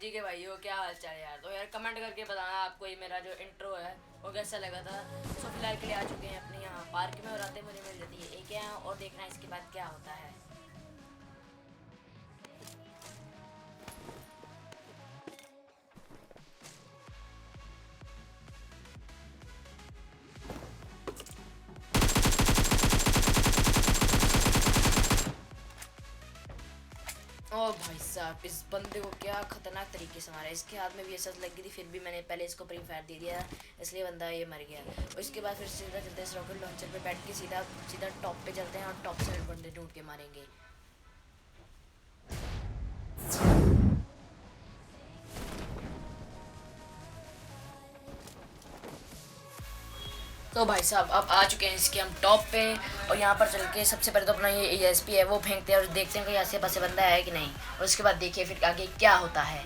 PUBG के भाइयों क्या हाल चाल है यार। तो यार कमेंट करके बताना आपको ये मेरा जो इंट्रो है वो कैसा लगा था। सो फिलहाल के लिए आ चुके हैं अपने यहाँ पार्क में और आते मुझे मिल जाती है एक यहाँ और देखना है इसके बाद क्या होता है। ओ भाई साहब इस बंदे को क्या खतरनाक तरीके से मारा। इसके हाथ में भी एसएस लग गई थी, फिर भी मैंने पहले इसको प्री फायर दे दिया, इसलिए बंदा ये मर गया। और इसके बाद फिर सीधा चलते हैं इस रॉकेट लॉन्चर पे बैठ के सीधा सीधा टॉप पे चलते हैं और टॉप से बंदे ढूंढ के मारेंगे। तो भाई साहब अब आ चुके हैं इसके हम टॉप पे। और यहाँ पर चल के सबसे पहले तो अपना ये ESP है वो फेंकते हैं और देखते हैं कोई आसे पासे बंदा है कि नहीं। और उसके बाद देखिए फिर आगे क्या होता है।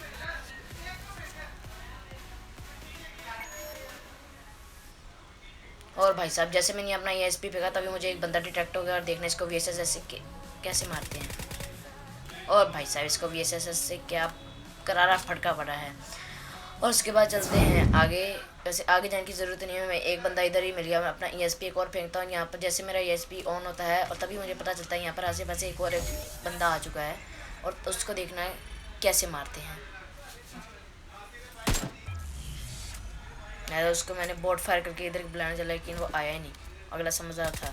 और भाई साहब जैसे मैंने अपना ESP फेंका तभी मुझे एक बंदा डिटेक्ट हो गया। और देखना इसको VSS से कैसे मारते हैं। और भाई साहब इसको VSS से क्या करारा फटका पड़ा है। और उसके बाद चलते हैं आगे। वैसे आगे जाने की ज़रूरत नहीं है, मैं एक बंदा इधर ही मिल गया। मैं अपना ESP एक और फेंकता हूँ यहाँ पर। जैसे मेरा ESP ऑन होता है और तभी मुझे पता चलता है यहाँ पर आसे पासे एक और बंदा आ चुका है और उसको देखना है कैसे मारते हैं। मैं उसको मैंने बोट फायर करके इधर बुलाने चला लेकिन वो आया ही नहीं। अगला समझदार था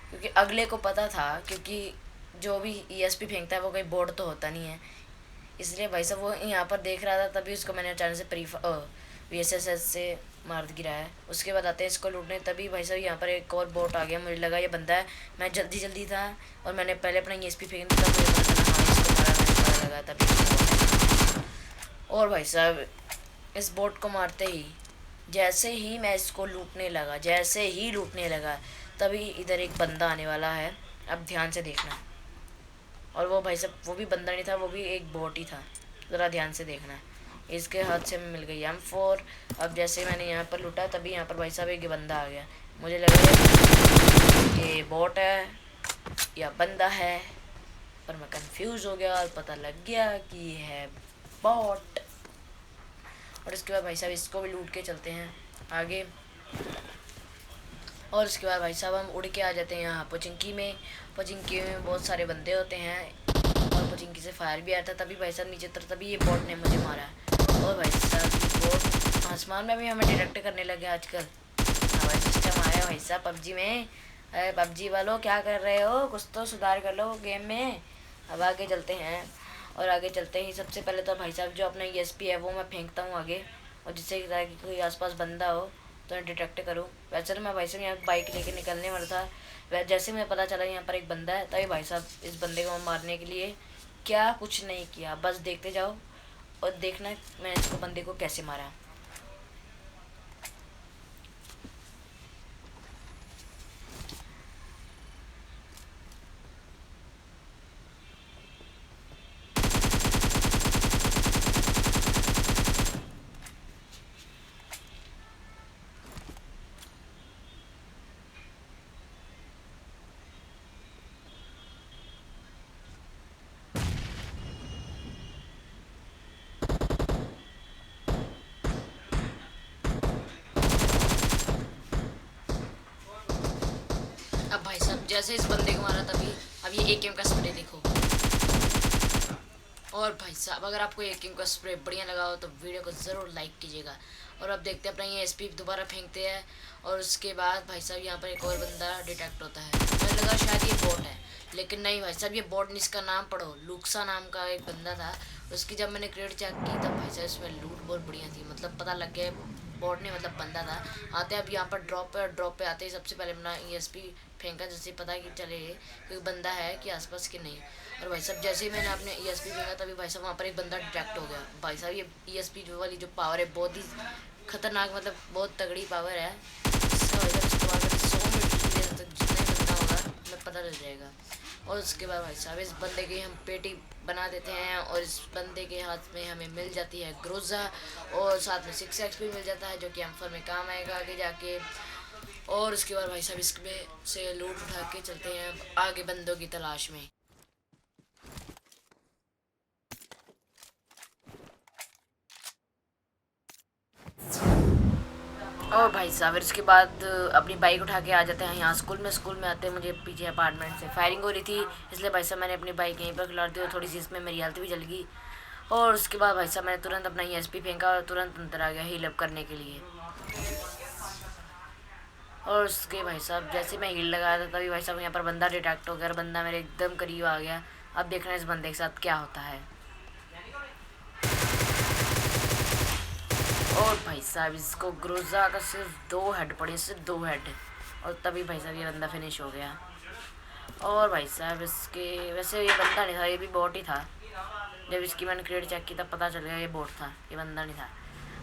क्योंकि अगले को पता था, क्योंकि जो भी ESP फेंकता है वो कोई बोर्ड तो होता नहीं है। इसलिए भाई साहब वो यहाँ पर देख रहा था तभी उसको मैंने अचानक से VSS से मार गिरा है। उसके बाद आते हैं इसको लूटने, तभी भाई साहब यहाँ पर एक और बोट आ गया। मुझे लगा ये बंदा है, मैं जल्दी जल्दी था और मैंने पहले अपना ESP फेंक दिया। मुझे पता चला हाँ इसको मारा, मैंने पता लगा तभी। और भाई साहब इस बोट को मारते ही जैसे ही मैं इसको लूटने लगा तभी इधर एक बंदा आने वाला है। अब ध्यान से देखना। और वो भाई साहब वो भी बंदा नहीं था, वो भी एक बोट ही था। ज़रा ध्यान से देखना है। इसके हाथ से मिल गई M4। अब जैसे मैंने यहाँ पर लूटा तभी यहाँ पर भाई साहब एक बंदा आ गया। मुझे लगा ये बोट है या बंदा है, पर मैं कंफ्यूज हो गया और पता लग गया कि ये है बॉट। और इसके बाद भाई साहब इसको भी लूट के चलते हैं आगे। और उसके बाद भाई साहब हम उड़ के आ जाते हैं यहाँ पोचिंकी में। पोचिंकी में बहुत सारे बंदे होते हैं और पोचिंकी से फायर भी आता है। तभी भाई साहब नीचे तर तभी ये बॉट ने मुझे मारा है। और भाई साहब ये बॉट आसमान में भी हमें डिटेक्ट करने लगे आजकल। हमारा सिस्टम आया भाई साहब पबजी में। अरे पबजी वालों क्या कर रहे हो, कुछ तो सुधार कर लो गेम में। अब आगे चलते हैं और आगे चलते ही सबसे पहले तो भाई साहब जो अपना ESP है वो मैं फेंकता हूँ आगे, और जिससे कि कोई आसपास बंदा हो तो मैं डिटेक्ट करूँ। वैसे तो मैं भाई साहब यहाँ बाइक लेके निकलने वाला था, जैसे मुझे पता चला यहाँ पर एक बंदा है तभी भाई साहब इस बंदे को मारने के लिए क्या कुछ नहीं किया, बस देखते जाओ और देखना मैं इसको बंदे को कैसे मारा। अब भाई साहब जैसे इस बंदे को मारा तभी अब ये AK का स्प्रे देखो। और भाई साहब अगर आपको AK का स्प्रे बढ़िया लगा हो तो वीडियो को ज़रूर लाइक कीजिएगा। और अब देखते हैं अपना ये SP दोबारा फेंकते हैं। और उसके बाद भाई साहब यहाँ पर एक और बंदा डिटेक्ट होता है। मुझे लगा शायद ये बॉट है, लेकिन नहीं भाई साहब ये बॉट नहीं, इसका नाम पढ़ो लुक्सा नाम का एक बंदा था। उसकी जब मैंने क्रेडिट चेक की तब भाई साहब इसमें लूट बहुत बढ़िया थी, मतलब पता लग गया बॉट नहीं मतलब बंदा था। आते अब यहाँ पर ड्रॉप पे आते ही सबसे पहले अपना ESP फेंका, जिससे पता कि चले कोई बंदा है कि आसपास कि नहीं। और भाई साहब जैसे ही मैंने अपने ESP फेंका तभी भाई साहब वहाँ पर एक बंदा डिटेक्ट हो गया। भाई साहब ये ESP जो वाली जो पावर है बहुत ही खतरनाक, मतलब बहुत तगड़ी पावर है। इसका भाई साहब इस्तेमाल करके 100 मीटर की देर तक जितना ही बंदा होगा हमें पता चल जाएगा। और उसके बाद भाई साहब इस बंदे की हम पेटी बना देते हैं और इस बंदे के हाथ में हमें मिल जाती है ग्रोजा और साथ में 6x भी मिल जाता है जो कि M4 में काम आएगा आगे जाके। और उसके बाद भाई साहब इसमें से लूट उठा के चलते हैं आगे बंदों की तलाश में। और भाई साहब फिर उसके बाद अपनी बाइक उठा के आ जाते हैं यहाँ स्कूल में आते हैं मुझे पीछे अपार्टमेंट से फायरिंग हो रही थी, इसलिए भाई साहब मैंने अपनी बाइक यहीं पर खिला दी और थोड़ी सी इसमें मेरी हालत भी जल गई। और उसके बाद भाई साहब मैंने तुरंत अपना ESP फेंका और तुरंत अंदर आ गया हील अप करने के लिए। और उसके भाई साहब जैसे मैं हील लगाया था तभी भाई साहब यहाँ पर बंदा डिटेक्ट हो गया और बंदा मेरे एकदम करीब आ गया। अब देखना इस बंदे के साथ क्या होता है। और भाई साहब इसको ग्रोजा का सिर्फ 2 हेड पड़े, सिर्फ 2 हेड, और तभी भाई साहब ये बंदा फिनिश हो गया। और भाई साहब इसके वैसे ये बंदा नहीं था, ये भी बॉट ही था। जब इसकी मैंने क्रेड चेक की तब पता चल गया ये बॉट था, ये बंदा नहीं था।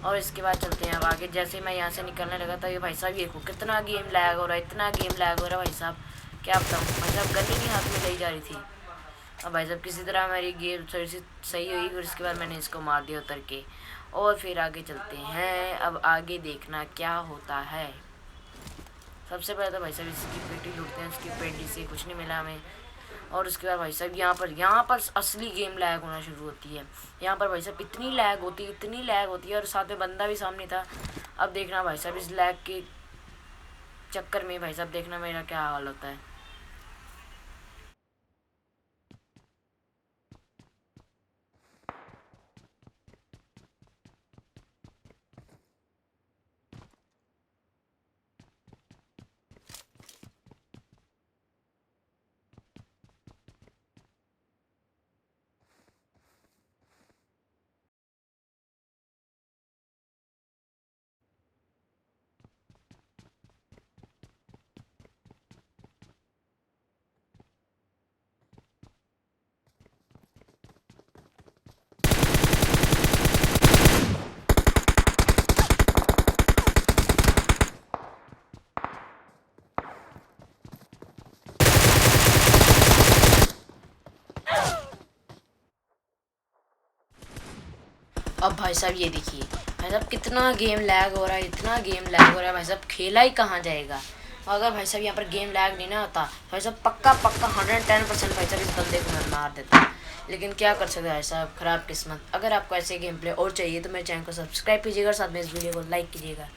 और इसके बाद चलते हैं अब आगे। जैसे मैं यहाँ से निकलने लगा था ये भाई साहब, ये को कितना गेम लैग हो रहा है, इतना गेम लैग हो रहा है भाई साहब, क्या बताऊँ। भाई साहब गन ही नहीं हाथ में ली जा रही थी। अब भाई साहब किसी तरह मेरी गेम थोड़ी सी सही हुई, फिर उसके बाद मैंने इसको मार दिया उतर के। और फिर आगे चलते हैं, अब आगे देखना क्या होता है। सबसे पहले तो भाई साहब इसकी पेटी लूटते हैं, उसकी पेटी से कुछ नहीं मिला हमें। और उसके बाद भाई साहब यहाँ पर असली गेम लैग होना शुरू होती है। यहाँ पर भाई साहब इतनी लैग होती है, इतनी लैग होती है, और साथ में बंदा भी सामने था। अब देखना भाई साहब इस लैग के चक्कर में भाई साहब देखना मेरा क्या हाल होता है। अब भाई साहब ये देखिए भाई साहब कितना गेम लैग हो रहा है, इतना गेम लैग हो रहा है भाई साहब, खेला ही कहाँ जाएगा। अगर भाई साहब यहाँ पर गेम लैग नहीं ना होता भाई साहब पक्का पक्का 110% भाई साहब इस बंदे को मैं मार देता। लेकिन क्या कर सकते हैं भाई साहब, ख़राब किस्मत। अगर आपको ऐसे गेम प्ले और चाहिए तो मेरे चैनल को सब्सक्राइब कीजिएगा और साथ में इस वीडियो को लाइक कीजिएगा।